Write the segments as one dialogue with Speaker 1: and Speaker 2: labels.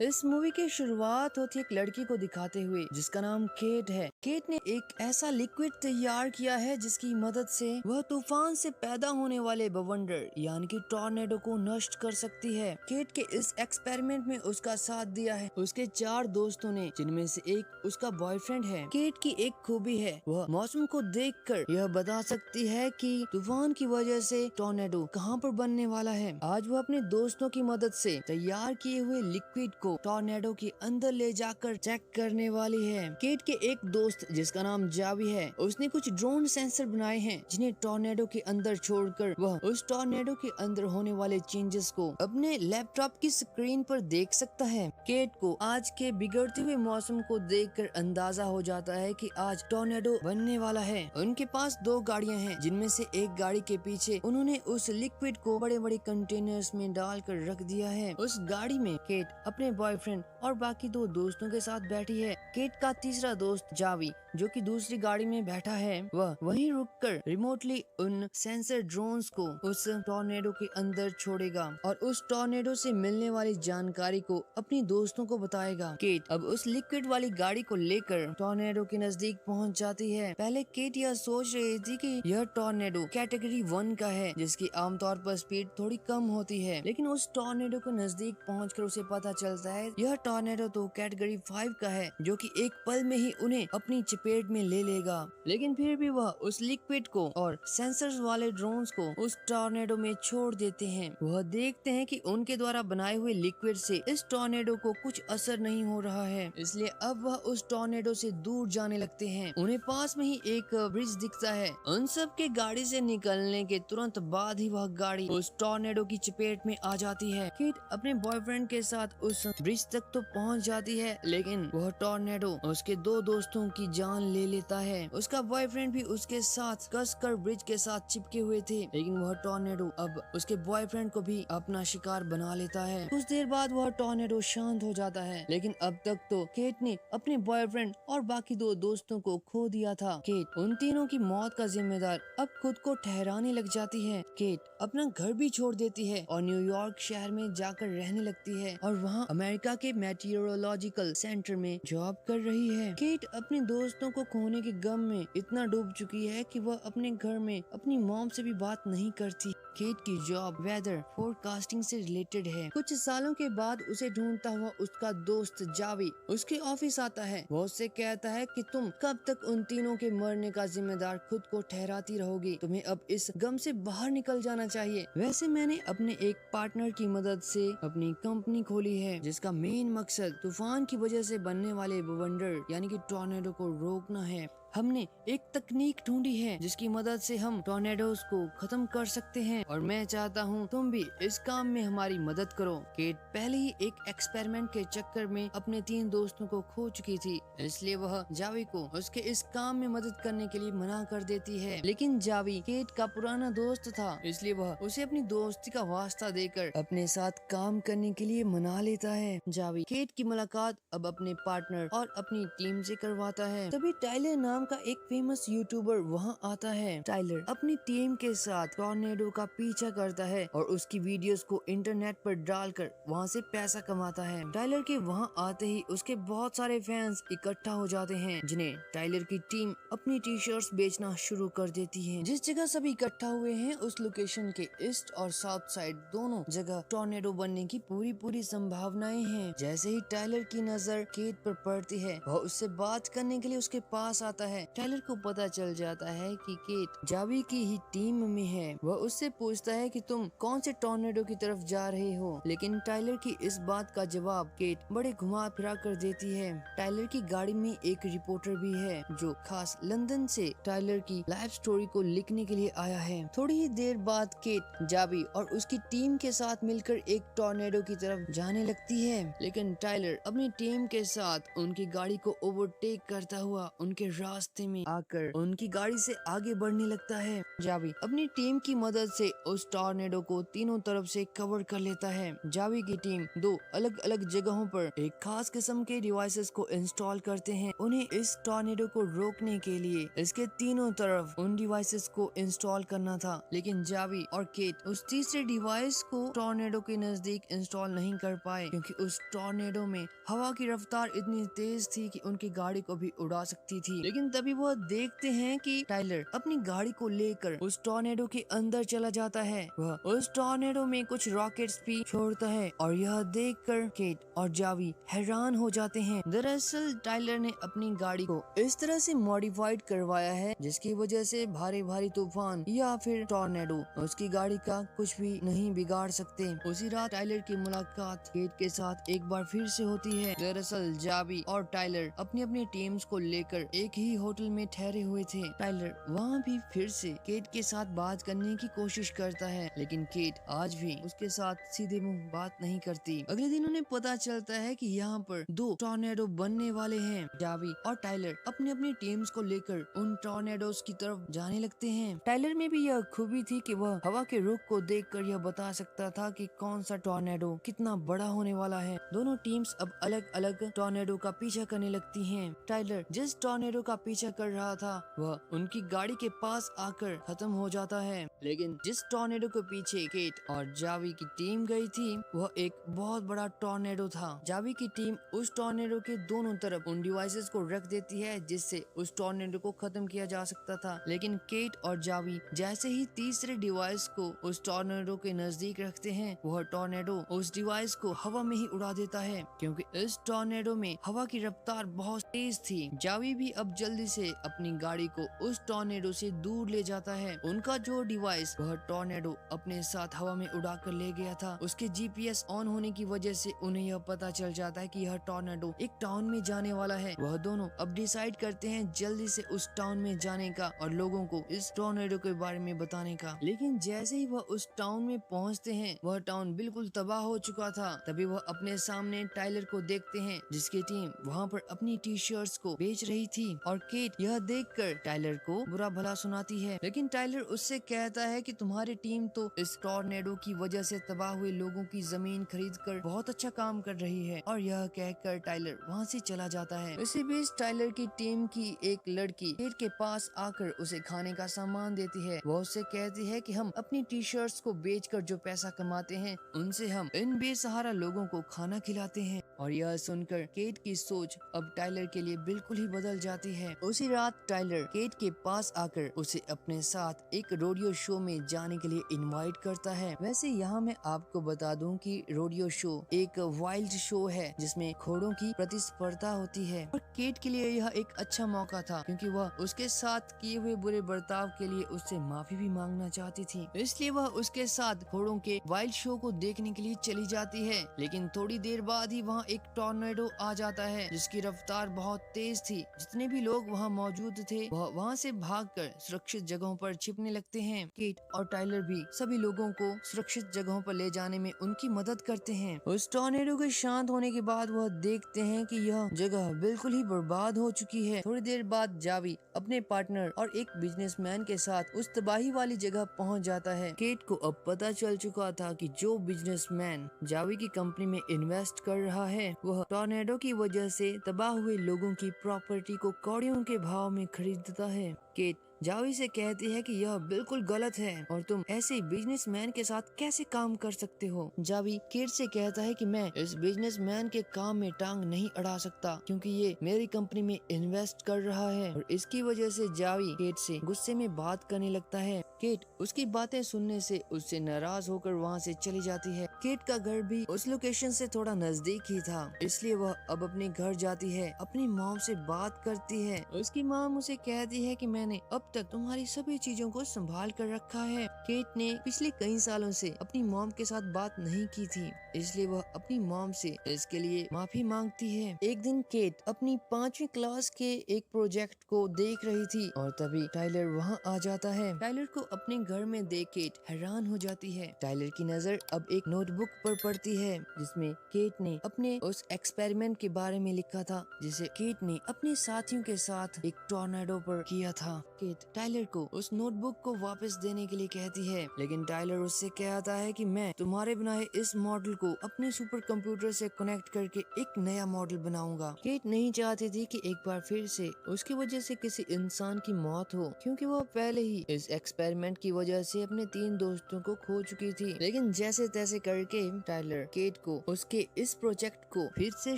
Speaker 1: इस मूवी की शुरुआत होती है एक लड़की को दिखाते हुए जिसका नाम केट है। केट ने एक ऐसा लिक्विड तैयार किया है जिसकी मदद से वह तूफान से पैदा होने वाले बवंडर यानी कि टॉर्नेडो को नष्ट कर सकती है। केट के इस एक्सपेरिमेंट में उसका साथ दिया है उसके 4 दोस्तों ने, जिनमें से एक उसका बॉयफ्रेंड है। केट की एक खूबी है, वह मौसम को देखकर यह बता सकती है कि तूफान की वजह से टॉर्नेडो कहां पर बनने वाला है। आज वह अपने दोस्तों की मदद से तैयार किए हुए लिक्विड को टॉर्नेडो के अंदर ले जाकर चेक करने वाली है। केट के एक दोस्त जिसका नाम जावी है, उसने कुछ ड्रोन सेंसर बनाए हैं जिन्हें टॉर्नेडो के अंदर छोड़कर वह उस टॉर्नेडो के अंदर होने वाले चेंजेस को अपने लैपटॉप की स्क्रीन पर देख सकता है। केट को आज के बिगड़ते हुए मौसम को देखकर अंदाजा हो जाता है कि आज टॉर्नेडो बनने वाला है। उनके पास 2 गाड़ियां हैं, जिनमें से एक गाड़ी के पीछे उन्होंने उस लिक्विड को बड़े बड़े कंटेनर्स में डालकर रख दिया है। उस गाड़ी में केट अपने बॉयफ्रेंड और बाकी 2 दोस्तों के साथ बैठी है। केट का तीसरा दोस्त जावी, जो कि दूसरी गाड़ी में बैठा है, वह वहीं रुककर रिमोटली उन सेंसर ड्रोन्स को उस टॉर्नेडो के अंदर छोड़ेगा और उस टॉर्नेडो से मिलने वाली जानकारी को अपनी दोस्तों को बताएगा। केट अब उस लिक्विड वाली गाड़ी को लेकर टॉर्नेडो के नजदीक पहुंच जाती है। पहले केट यह सोच रही थी कि यह टॉर्नेडो कैटेगरी 1 का है, जिसकी आमतौर पर स्पीड थोड़ी कम होती है, लेकिन उस टॉर्नेडो के नजदीक पहुंचकर उसे पता चलता है यह टॉर्नेडो तो कैटेगरी 5 का है, जो कि एक पल में ही उन्हें अपनी चपेट में ले लेगा। लेकिन फिर भी वह उस लिक्विड को और सेंसर्स वाले ड्रोन्स को उस टॉर्नेडो में छोड़ देते हैं। वह देखते हैं कि उनके द्वारा बनाए हुए लिक्विड से इस टॉर्नेडो को कुछ असर नहीं हो रहा है, इसलिए अब वह उस टॉर्नेडो से दूर जाने लगते हैं। उन्हें पास में ही एक ब्रिज दिखता है। उन सब के गाड़ी से निकलने के तुरंत बाद ही वह गाड़ी उस टॉर्नेडो की चपेट में आ जाती है। केट अपने बॉयफ्रेंड के साथ उस ब्रिज तक तो पहुंच जाती है, लेकिन वह टॉर्नेडो उसके 2 दोस्तों की जान ले लेता है। उसका बॉयफ्रेंड भी उसके साथ कसकर ब्रिज के साथ चिपके हुए थे, लेकिन वह टॉर्नेडो अब उसके बॉयफ्रेंड को भी अपना शिकार बना लेता है। कुछ देर बाद वह टॉर्नेडो शांत हो जाता है, लेकिन अब तक तो केट ने अपने बॉयफ्रेंड और बाकी 2 दोस्तों को खो दिया था। केट उन तीनों की मौत का जिम्मेदार अब खुद को ठहराने लग जाती है। केट अपना घर भी छोड़ देती है और न्यूयॉर्क शहर में जाकर रहने लगती है और वहाँ अमेरिका के मेटीरियोलॉजिकल सेंटर में जॉब कर रही है। केट अपने दोस्तों को खोने के गम में इतना डूब चुकी है कि वह अपने घर में अपनी मॉम से भी बात नहीं करती। केट की जॉब वेदर फोरकास्टिंग से रिलेटेड है। कुछ सालों के बाद उसे ढूंढता हुआ उसका दोस्त जावी उसके ऑफिस आता है। वो उससे कहता है कि तुम कब तक उन तीनों के मरने का जिम्मेदार खुद को ठहराती रहोगी, तुम्हें अब इस गम से बाहर निकल जाना चाहिए। वैसे मैंने अपने एक पार्टनर की मदद से अपनी कंपनी खोली है, जिसका मेन मकसद तूफान की वजह से बनने वाले बवंडर यानी कि टॉर्नेडो को रोकना है। हमने एक तकनीक ढूंढी है जिसकी मदद से हम टॉर्नेडोज को खत्म कर सकते हैं और मैं चाहता हूँ तुम भी इस काम में हमारी मदद करो। केट पहले ही एक एक्सपेरिमेंट के चक्कर में अपने 3 दोस्तों को खो चुकी थी, इसलिए वह जावी को उसके इस काम में मदद करने के लिए मना कर देती है। लेकिन जावी केट का पुराना दोस्त था, इसलिए वह उसे अपनी दोस्ती का वास्ता देकर अपने साथ काम करने के लिए मना लेता है। जावी केट की मुलाकात अब अपने पार्टनर और अपनी टीम से करवाता है। तभी टाइलर नाम का एक फेमस यूट्यूबर वहाँ आता है। टाइलर अपनी टीम के साथ टॉर्नेडो का पीछा करता है और उसकी वीडियोस को इंटरनेट पर डालकर वहाँ से पैसा कमाता है। टाइलर के वहाँ आते ही उसके बहुत सारे फैंस इकट्ठा हो जाते हैं, जिन्हें टाइलर की टीम अपनी टी-शर्ट्स बेचना शुरू कर देती है। जिस जगह सभी इकट्ठा हुए हैं उस लोकेशन के ईस्ट और साउथ साइड दोनों जगह टॉर्नेडो बनने की पूरी संभावनाएं हैं। जैसे ही टाइलर की नजर केट पर पड़ती है, वह उससे बात करने के लिए उसके पास आता है। टाइलर को पता चल जाता है कि केट जावी की ही टीम में है। वह उससे पूछता है कि तुम कौन से टॉर्नेडो की तरफ जा रहे हो, लेकिन टाइलर की इस बात का जवाब केट बड़े घुमा फिरा कर देती है। टाइलर की गाड़ी में एक रिपोर्टर भी है जो खास लंदन से टाइलर की लाइफ स्टोरी को लिखने के लिए आया है। थोड़ी ही देर बाद केट जावी और उसकी टीम के साथ मिलकर एक टॉर्नेडो की तरफ जाने लगती है, लेकिन टाइलर अपनी टीम के साथ उनकी गाड़ी को ओवरटेक करता हुआ उनके रास्ते में आकर उनकी गाड़ी से आगे बढ़ने लगता है। जावी अपनी टीम की मदद से उस टॉर्नेडो को तीनों तरफ से कवर कर लेता है। जावी की टीम दो अलग अलग जगहों पर एक खास किस्म के डिवाइसेस को इंस्टॉल करते हैं। उन्हें इस टॉर्नेडो को रोकने के लिए इसके तीनों तरफ उन डिवाइसेस को इंस्टॉल करना था, लेकिन जावी और केट उस तीसरे डिवाइस को टॉर्नेडो के नजदीक इंस्टॉल नहीं कर पाए, क्योंकि उस टॉर्नेडो में हवा की रफ्तार इतनी तेज थी कि उनकी गाड़ी को भी उड़ा सकती थी। लेकिन तभी वह देखते हैं कि टाइलर अपनी गाड़ी को लेकर उस टॉर्नेडो के अंदर चला जाता है। वह उस टॉर्नेडो में कुछ रॉकेट्स भी छोड़ता है और यह देखकर केट और जावी हैरान हो जाते हैं। दरअसल टाइलर ने अपनी गाड़ी को इस तरह से मॉडिफाइड करवाया है जिसकी वजह से भारी भारी तूफान या फिर टॉर्नेडो उसकी गाड़ी का कुछ भी नहीं बिगाड़ सकते। उसी रात टाइलर की मुलाकात केट के साथ एक बार फिर से होती है। दरअसल जावी और टाइलर अपनी अपनी टीम्स को लेकर एक ही होटल में ठहरे हुए थे। टाइलर वहाँ भी फिर से केट के साथ बात करने की कोशिश करता है, लेकिन केट आज भी उसके साथ सीधे मुंह बात नहीं करती। अगले दिन उन्हें पता चलता है कि यहाँ पर दो टॉर्नेडो बनने वाले हैं। जावी और टाइलर अपनी अपनी टीम्स को लेकर उन टॉर्नेडोज की तरफ जाने लगते हैं। टाइलर में भी यह खूबी थी कि वह हवा के रुख को देखकर यह बता सकता था कि कौन सा टॉर्नेडो कितना बड़ा होने वाला है। दोनों टीम्स अब अलग अलग टॉर्नेडो का पीछा करने लगती हैं। टाइलर जिस टॉर्नेडो का पीछा कर रहा था वह उनकी गाड़ी के पास आकर खत्म हो जाता है, लेकिन जिस टॉर्नेडो के पीछे केट और जावी की टीम गई थी वह एक बहुत बड़ा टॉर्नेडो था। जावी की टीम उस टॉर्नेडो के दोनों तरफ उन डिवाइसेस को रख देती है जिससे उस टॉर्नेडो को खत्म किया जा सकता था, लेकिन केट और जावी जैसे ही तीसरे डिवाइस को उस टॉर्नेडो के नजदीक रखते हैं वह टॉर्नेडो उस डिवाइस को हवा में ही उड़ा देता है, क्योंकि इस टॉर्नेडो में हवा की रफ्तार बहुत तेज थी। जावी भी अब जल्दी से अपनी गाड़ी को उस टॉर्नेडो से दूर ले जाता है। उनका जो डिवाइस वह टॉर्नेडो अपने साथ हवा में उड़ा कर ले गया था, उसके जीपीएस ऑन होने की वजह से उन्हें यह पता चल जाता है कि यह टॉर्नेडो एक टाउन में जाने वाला है। वह दोनों अब डिसाइड करते हैं जल्दी से उस टाउन में जाने का और लोगों को इस टॉर्नेडो के बारे में बताने का। लेकिन जैसे ही वह उस टाउन में पहुंचते हैं वह टाउन बिल्कुल तबाह हो चुका था। तभी वह अपने सामने टाइलर को देखते हैं जिसकी टीम वहाँ पर अपनी टी शर्ट्स को बेच रही थी, और केट यह देखकर टाइलर को बुरा भला सुनाती है। लेकिन टाइलर उससे कहता है कि तुम्हारी टीम तो इस टॉर्नेडो की वजह से तबाह हुए लोगों की जमीन खरीद कर बहुत अच्छा काम कर रही है, और यह कहकर टाइलर वहाँ से चला जाता है। इसी बीच टाइलर की टीम की एक लड़की केट के पास आकर उसे खाने का सामान देती है। वह उससे कहती है कि हम अपनी टी शर्ट्स को बेचकर जो पैसा कमाते हैं उनसे हम इन बेसहारा लोगों को खाना खिलाते हैं। और यह सुनकर केट की सोच अब टाइलर के लिए बिल्कुल ही बदल जाती है। उसी रात टाइलर केट के पास आकर उसे अपने साथ एक रोडियो शो में जाने के लिए इनवाइट करता है। वैसे यहाँ मैं आपको बता दूं कि रोडियो शो एक वाइल्ड शो है जिसमें घोड़ों की प्रतिस्पर्धा होती है, और केट के लिए यह एक अच्छा मौका था क्योंकि वह उसके साथ किए हुए बुरे बर्ताव के लिए उससे माफी भी मांगना चाहती थी। इसलिए वह उसके साथ घोड़ों के वाइल्ड शो को देखने के लिए चली जाती है। लेकिन थोड़ी देर बाद ही वहाँ एक टॉर्नेडो आ जाता है जिसकी रफ्तार बहुत तेज थी। जितने भी लोग वहाँ मौजूद थे वह वहाँ से भागकर सुरक्षित जगहों पर छिपने लगते हैं। केट और टाइलर भी सभी लोगों को सुरक्षित जगहों पर ले जाने में उनकी मदद करते हैं। उस टॉर्नेडो के शांत होने के बाद वह देखते हैं कि यह जगह बिल्कुल ही बर्बाद हो चुकी है। थोड़ी देर बाद जावी अपने पार्टनर और एक बिजनेसमैन के साथ उस तबाही वाली जगह पहुंच जाता है। केट को अब पता चल चुका था कि जो बिजनेसमैन जावी की कंपनी में इन्वेस्ट कर रहा है वह टॉर्नेडो की वजह से तबाह हुए लोगों की प्रॉपर्टी को कौड़ियों के भाव में खरीदता है। केट जावी से कहती है कि यह बिल्कुल गलत है और तुम ऐसे बिजनेसमैन के साथ कैसे काम कर सकते हो। जावी केट से कहता है कि मैं इस बिजनेसमैन के काम में टांग नहीं अड़ा सकता क्योंकि ये मेरी कंपनी में इन्वेस्ट कर रहा है, और इसकी वजह से जावी केट से गुस्से में बात करने लगता है। केट उसकी बातें सुनने से उससे नाराज होकर वहाँ से चली जाती है। केट का घर भी उस लोकेशन से थोड़ा नजदीक ही था, इसलिए वह अब अपने घर जाती है, अपनी मॉम से बात करती है। उसकी मॉम उसे कहती है कि मैंने अब अब तक तुम्हारी सभी चीजों को संभाल कर रखा है। केट ने पिछले कई सालों से अपनी मॉम के साथ बात नहीं की थी, इसलिए वह अपनी मॉम से इसके लिए माफी मांगती है। एक दिन केट अपनी 5वीं क्लास के एक प्रोजेक्ट को देख रही थी और तभी टाइलर वहाँ आ जाता है। टाइलर को अपने घर में देख केट हैरान हो जाती है। टाइलर की नजर अब एक नोटबुक पर पड़ती है जिसमें केट ने अपने उस एक्सपेरिमेंट के बारे में लिखा था जिसे केट ने अपने साथियों के साथ एक टॉर्नेडो पर किया था। केट टाइलर को उस नोटबुक को वापस देने के लिए कहती है, लेकिन टाइलर उससे कहता है कि मैं तुम्हारे बनाए इस मॉडल को अपने सुपर कंप्यूटर से कनेक्ट करके एक नया मॉडल बनाऊंगा। केट नहीं चाहती थी कि एक बार फिर से उसकी वजह से किसी इंसान की मौत हो, क्योंकि वो पहले ही इस एक्सपेरिमेंट की वजह से अपने 3 दोस्तों को खो चुकी थी। लेकिन जैसे तैसे करके टाइलर केट को उसके इस प्रोजेक्ट को फिर से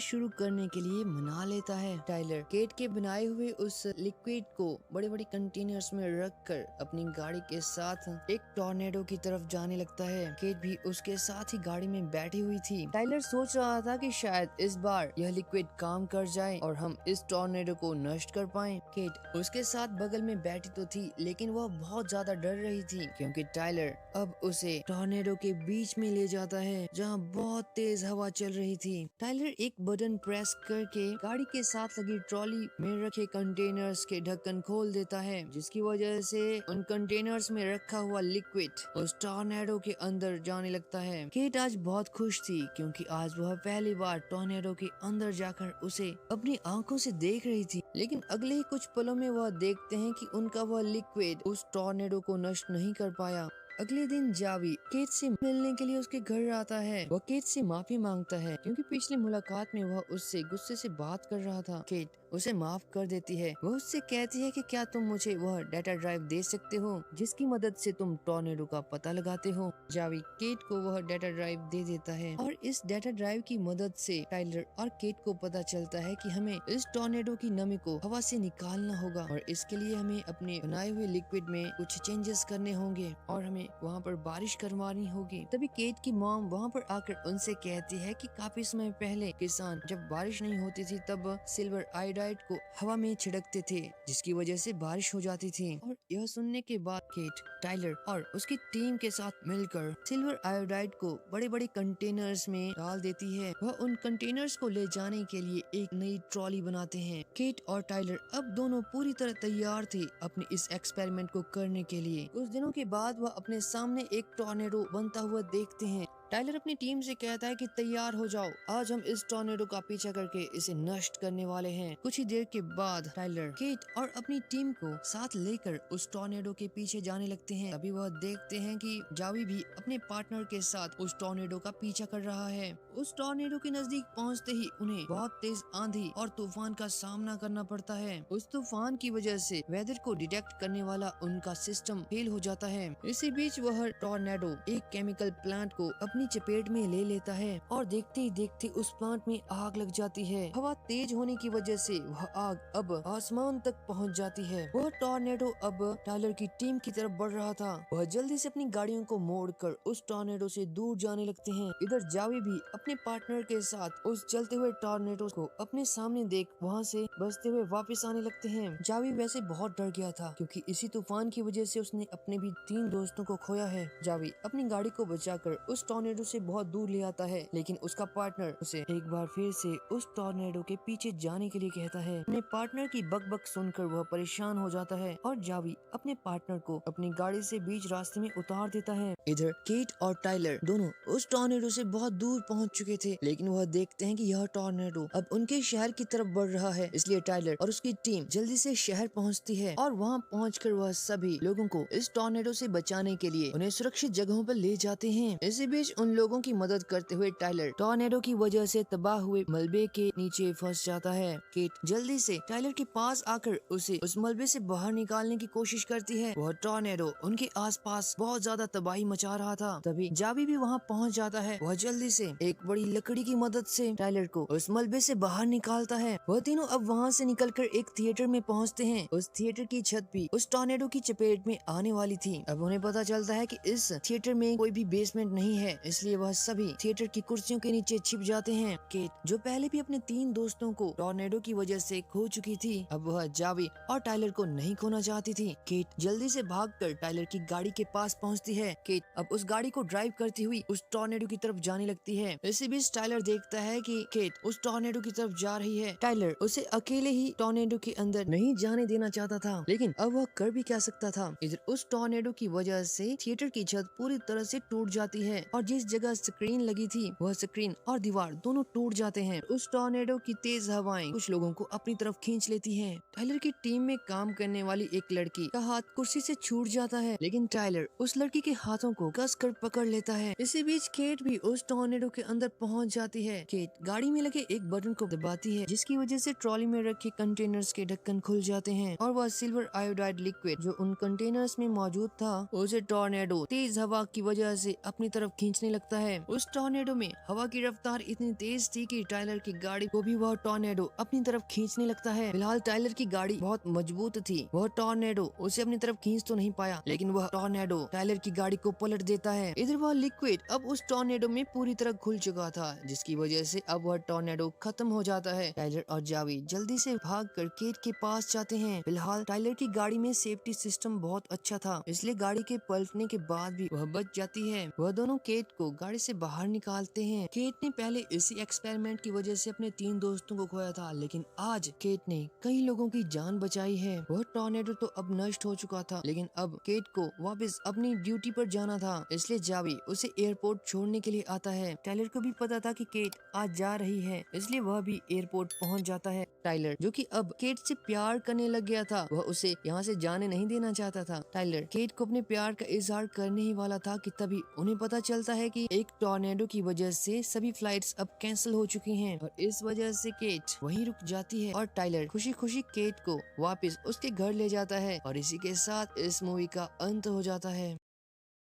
Speaker 1: शुरू करने के लिए मना लेता है। टाइलर केट के बनाए हुए उस लिक्विड को बड़े बड़े कंटेनर्स में रखकर अपनी गाड़ी के साथ एक टॉर्नेडो की तरफ जाने लगता है। केट भी उसके साथ ही गाड़ी में बैठी हुई थी। टाइलर सोच रहा था कि शायद इस बार यह लिक्विड काम कर जाए और हम इस टॉर्नेडो को नष्ट कर पाएं। केट उसके साथ बगल में बैठी तो थी, लेकिन वह बहुत ज्यादा डर रही थी क्योंकि टाइलर अब उसे टॉर्नेडो के बीच में ले जाता है जहां बहुत तेज हवा चल रही थी। टाइलर एक बटन प्रेस करके गाड़ी के साथ लगी ट्रॉली में रखे कंटेनर्स के ढक्कन खोल देता है, जिसकी वजह से उन कंटेनर्स में रखा हुआ लिक्विड उस टॉर्नेडो के अंदर जाने लगता है। केट आज बहुत खुश थी क्योंकि आज वह पहली बार टॉर्नेडो के अंदर जाकर उसे अपनी आंखों से देख रही थी। लेकिन अगले ही कुछ पलों में वह देखते हैं कि उनका वह लिक्विड उस टॉर्नेडो को नष्ट नहीं कर पाया। अगले दिन जावी केट से मिलने के लिए उसके घर आता है। वह केट से माफी मांगता है क्योंकि पिछली मुलाकात में वह उससे गुस्से से बात कर रहा था। केट उसे माफ कर देती है। वह उससे कहती है कि क्या तुम मुझे वह डाटा ड्राइव दे सकते हो जिसकी मदद से तुम टॉर्नेडो का पता लगाते हो। जावी केट को वह डाटा ड्राइव दे देता है और इस डाटा ड्राइव की मदद से टाइलर और केट को पता चलता है कि हमें इस टॉर्नेडो की नमी को हवा से निकालना होगा और इसके लिए हमें अपने बनाए हुए लिक्विड में कुछ चेंजेस करने होंगे और हमें वहाँ पर बारिश करवानी होगी। तभी केट की मॉम वहाँ पर आकर उनसे कहती है कि काफी समय पहले किसान जब बारिश नहीं होती थी तब सिल्वर आयोडाइड को हवा में छिड़कते थे जिसकी वजह से बारिश हो जाती थी। और यह सुनने के बाद केट टाइलर और उसकी टीम के साथ मिलकर सिल्वर आयोडाइड को बड़े बड़े कंटेनर्स में डाल देती है। वह उन कंटेनर्स को ले जाने के लिए एक नई ट्रॉली बनाते हैं। केट और टाइलर अब दोनों पूरी तरह तैयार थे अपने इस एक्सपेरिमेंट को करने के लिए। कुछ दिनों के बाद वह अपने सामने एक टॉर्नेडो बनता हुआ देखते हैं। टाइलर अपनी टीम से कहता है कि तैयार हो जाओ, आज हम इस टॉर्नेडो का पीछा करके इसे नष्ट करने वाले हैं। कुछ ही देर के बाद टाइलर केट और अपनी टीम को साथ लेकर उस टॉर्नेडो के पीछे जाने लगते हैं। अभी वह देखते हैं कि जावी भी अपने पार्टनर के साथ उस टॉर्नेडो का पीछा कर रहा है। उस टॉर्नेडो के नजदीक पहुंचते ही उन्हें बहुत तेज आंधी और तूफान का सामना करना पड़ता है। उस तूफान की वजह से वेदर को डिटेक्ट करने वाला उनका सिस्टम फेल हो जाता है। इसी बीच वह टॉर्नेडो एक केमिकल प्लांट को अपनी चपेट में ले लेता है और देखते ही देखते उस प्लांट में आग लग जाती है। हवा तेज होने की वजह से वह आग अब आसमान तक पहुंच जाती है। वह टॉर्नेडो अब टाइलर की टीम की तरफ बढ़ रहा था। वह जल्दी से अपनी गाड़ियों को मोड़कर उस टॉर्नेडो से दूर जाने लगते हैं। इधर जावी भी अपने पार्टनर के साथ उस चलते हुए टॉर्नेडो को अपने सामने देख वहाँ से बचते हुए वापस आने लगते हैं। जावी वैसे बहुत डर गया था क्योंकि इसी तूफान की वजह से उसने अपने भी 3 दोस्तों को खोया है। जावी अपनी गाड़ी को बचाकर उस टॉर्नेडो से बहुत दूर ले आता है, लेकिन उसका पार्टनर उसे एक बार फिर से उस टॉर्नेडो के पीछे जाने के लिए कहता है। अपने पार्टनर की बकबक सुनकर वह परेशान हो जाता है और जावी अपने पार्टनर को अपनी गाड़ी से बीच रास्ते में उतार देता है। इधर केट और टाइलर दोनों उस टॉर्नेडो से बहुत दूर पहुंच चुके थे, लेकिन वह देखते हैं कि यह टॉर्नेडो अब उनके शहर की तरफ बढ़ रहा है। इसलिए टाइलर और उसकी टीम जल्दी से शहर पहुंचती है और वहां पहुंचकर वह सभी लोगों को इस टॉर्नेडो से बचाने के लिए उन्हें सुरक्षित जगहों पर ले जाते हैं। इसी बीच उन लोगों की मदद करते हुए टाइलर टॉर्नेडो की वजह से तबाह हुए मलबे के नीचे फंस जाता है। केट जल्दी से टाइलर के पास आकर उसे उस मलबे से बाहर निकालने की कोशिश करती है। वह टॉर्नेडो उनके आसपास बहुत ज्यादा तबाही मचा रहा था। तभी जावी भी वहां पहुंच जाता है। वह जल्दी से एक बड़ी लकड़ी की मदद से टाइलर को उस मलबे से बाहर निकालता है। वह तीनों अब वहां से निकलकर एक थिएटर में पहुंचते हैं। उस थिएटर की छत भी उस टॉर्नेडो की चपेट में आने वाली थी। अब उन्हें पता चलता है कि इस थिएटर में कोई भी बेसमेंट नहीं है, इसलिए वह सभी थिएटर की कुर्सियों के नीचे छिप जाते हैं। केट जो पहले भी अपने 3 दोस्तों को टॉर्नेडो की वजह से खो चुकी थी, अब वह जावी और टाइलर को नहीं खोना चाहती थी। केट जल्दी से भागकर टाइलर की गाड़ी के पास पहुंचती है। केट अब उस गाड़ी को ड्राइव करती हुई उस टॉर्नेडो की तरफ जाने लगती है। इसी बीच टाइलर देखता है कि केट उस टॉर्नेडो की तरफ जा रही है। टाइलर उसे अकेले ही टॉर्नेडो के अंदर नहीं जाने देना चाहता था, लेकिन अब वह कर भी क्या सकता था। इधर उस टॉर्नेडो की वजह से थिएटर की छत पूरी तरह से टूट जाती है और जिस जगह स्क्रीन लगी थी वह स्क्रीन और दीवार दोनों टूट जाते हैं। उस टॉर्नेडो की तेज हवाएं कुछ लोगों को अपनी तरफ खींच लेती हैं। टाइलर की टीम में काम करने वाली एक लड़की का हाथ कुर्सी से छूट जाता है, लेकिन टाइलर उस लड़की के हाथों को कसकर पकड़ लेता है। इसी बीच केट भी उस टॉर्नेडो के अंदर पहुंच जाती है। केट गाड़ी में लगे एक बटन को दबाती है, जिसकी वजह से ट्रॉली में रखे कंटेनर्स के ढक्कन खुल जाते हैं और वह सिल्वर आयोडाइड लिक्विड जो उन कंटेनर्स में मौजूद था उसे टॉर्नेडो तेज हवा की वजह से अपनी तरफ खींचने लगता है। उस टॉर्नेडो में हवा की रफ्तार इतनी तेज थी कि टाइलर की गाड़ी को भी वह टॉर्नेडो अपनी तरफ खींचने लगता है। फिलहाल टाइलर की गाड़ी बहुत मजबूत थी, वह टॉर्नेडो उसे अपनी तरफ खींच तो नहीं पाया, लेकिन वह टॉर्नेडो टाइलर की गाड़ी को पलट देता है। इधर वह लिक्विड अब उस टॉर्नेडो में पूरी तरह घुल चुका था, जिसकी वजह से अब वह टॉर्नेडो खत्म हो जाता है। टाइलर और जावी जल्दी से भागकर केट के पास जाते हैं। फिलहाल टाइलर की गाड़ी में सेफ्टी सिस्टम बहुत अच्छा था, इसलिए गाड़ी के पलटने के बाद भी वह बच जाती है। वह दोनों केट को गाड़ी से बाहर निकालते हैं। केट ने पहले इसी एक्सपेरिमेंट की वजह से अपने 3 दोस्तों को खोया था, लेकिन आज केट ने कई लोगों की जान बचाई है। वह टॉर्नेडो तो अब नष्ट हो चुका था, लेकिन अब केट को वापस अपनी ड्यूटी पर जाना था, इसलिए जावी उसे एयरपोर्ट छोड़ने के लिए आता है। टाइलर को भी पता था कि केट आज जा रही है, इसलिए वह भी एयरपोर्ट पहुंच जाता है। टाइलर जो कि अब केट से प्यार करने लग गया था, वह उसे यहाँ से जाने नहीं देना चाहता था। टाइलर केट को अपने प्यार का इजहार करने ही वाला था कि तभी उन्हें पता चलता है कि एक टॉर्नेडो की वजह से सभी फ्लाइट्स अब कैंसिल हो चुकी हैं और इस वजह से केट वहीं रुक जाती है और टाइलर खुशी खुशी केट को वापस उसके घर ले जाता है और इसी के साथ इस मूवी का अंत हो जाता है।